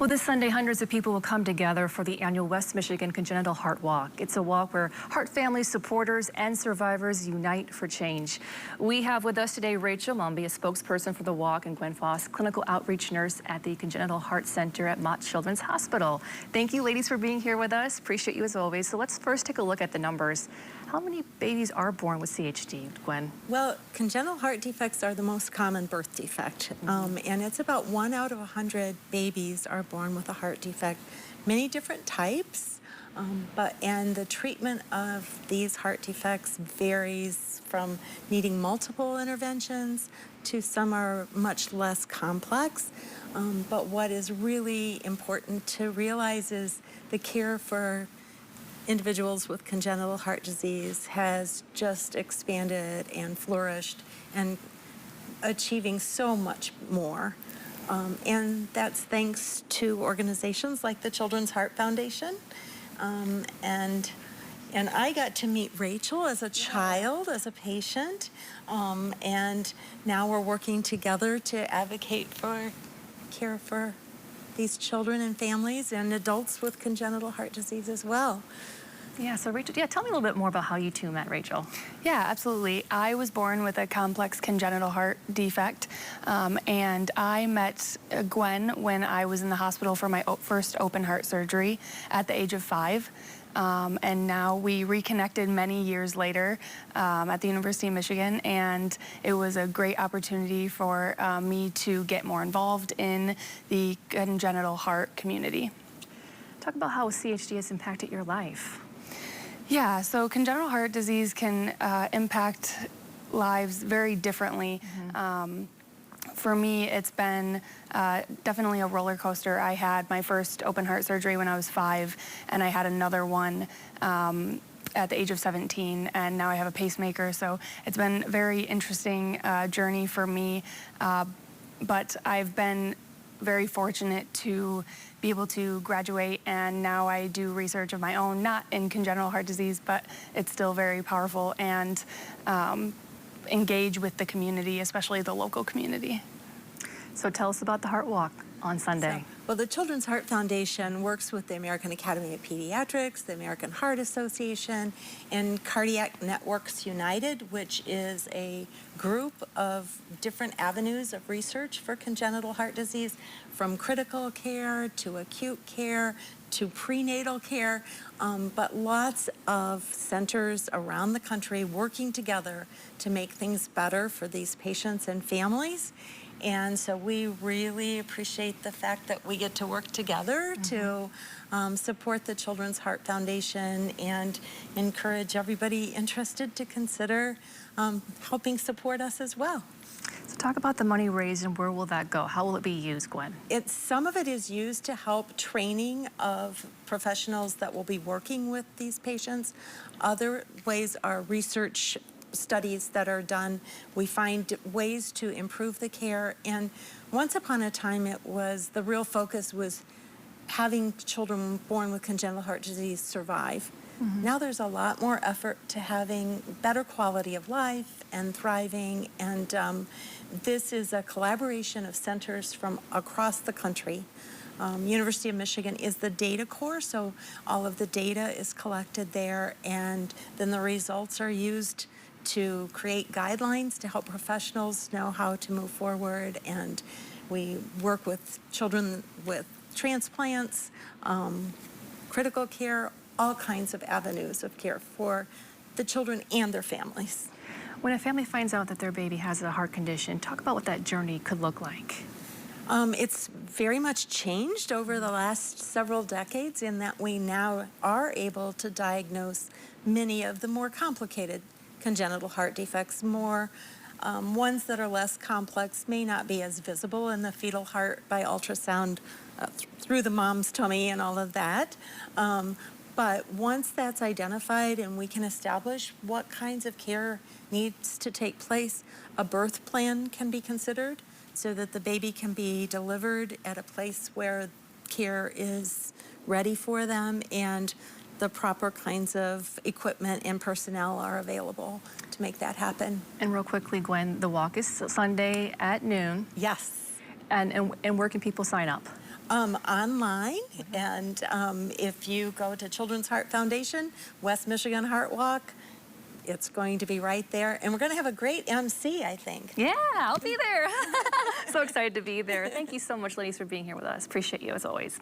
Well, this Sunday, hundreds of people will come together for the annual West Michigan Congenital Heart Walk. It's a walk where heart family supporters and survivors unite for change. We have with us today Rachel Mumby, a spokesperson for the walk, and Gwen Foss, clinical outreach nurse at the Congenital Heart Center at Mott Children's Hospital. Thank you, ladies, for being here with us. Appreciate you as always. So let's first take a look at the numbers. How many babies are born with CHD, Gwen? Well, congenital heart defects are the most common birth defect, and it's about 1 out of 100 babies are born with a heart defect. Many different types, and the treatment of these heart defects varies from needing multiple interventions to some are much less complex. But what is really important to realize is the care for individuals with congenital heart disease has just expanded and flourished and achieving so much more. And that's thanks to organizations like the Children's Heart Foundation. And I got to meet Rachel as a child, as a patient, and now we're working together to advocate for care for these children and families and adults with congenital heart disease as well. Yeah, so Rachel, tell me a little bit more about how you two met, Rachel. Yeah, absolutely. I was born with a complex congenital heart defect, and I met Gwen when I was in the hospital for my first open heart surgery at the age of 5. And now we reconnected many years later at the University of Michigan, and it was a great opportunity for me to get more involved in the congenital heart community. Talk about how CHD has impacted your life. Yeah, so congenital heart disease can impact lives very differently. For me, it's been definitely a roller coaster. I had my first open heart surgery when I was 5, and I had another one at the age of 17, and now I have a pacemaker. So it's been a very interesting journey for me, but I've been very fortunate to be able to graduate, and now I do research of my own, not in congenital heart disease, but it's still very powerful, and engage with the community, especially the local community. So tell us about the Heart Walk on Sunday. Well, the Children's Heart Foundation works with the American Academy of Pediatrics, the American Heart Association, and Cardiac Networks United, which is a group of different avenues of research for congenital heart disease, from critical care to acute care to prenatal care, but lots of centers around the country working together to make things better for these patients and families. And so we really appreciate the fact that we get to work together to support the Children's Heart Foundation and encourage everybody interested to consider helping support us as well. So talk about the money raised and where will that go? How will it be used, Gwen? Some of it is used to help training of professionals that will be working with these patients. Other ways are research studies that are done. We find ways to improve the care, and once upon a time the real focus was having children born with congenital heart disease survive. Now there's a lot more effort to having better quality of life and thriving, and this is a collaboration of centers from across the country. University of Michigan is the data core, so all of the data is collected there, and then the results are used to create guidelines to help professionals know how to move forward. And we work with children with transplants, critical care, all kinds of avenues of care for the children and their families. When a family finds out that their baby has a heart condition, talk about what that journey could look like. It's very much changed over the last several decades in that we now are able to diagnose many of the more complicated congenital heart defects. Ones that are less complex may not be as visible in the fetal heart by ultrasound through the mom's tummy and all of that. But once that's identified and we can establish what kinds of care needs to take place, a birth plan can be considered so that the baby can be delivered at a place where care is ready for them and the proper kinds of equipment and personnel are available to make that happen. And real quickly, Gwen, the walk is Sunday at noon. Yes. And where can people sign up? Online, and if you go to Children's Heart Foundation, West Michigan Heart Walk, it's going to be right there. And we're going to have a great MC, I think. Yeah, I'll be there. So excited to be there. Thank you so much, ladies, for being here with us. Appreciate you as always.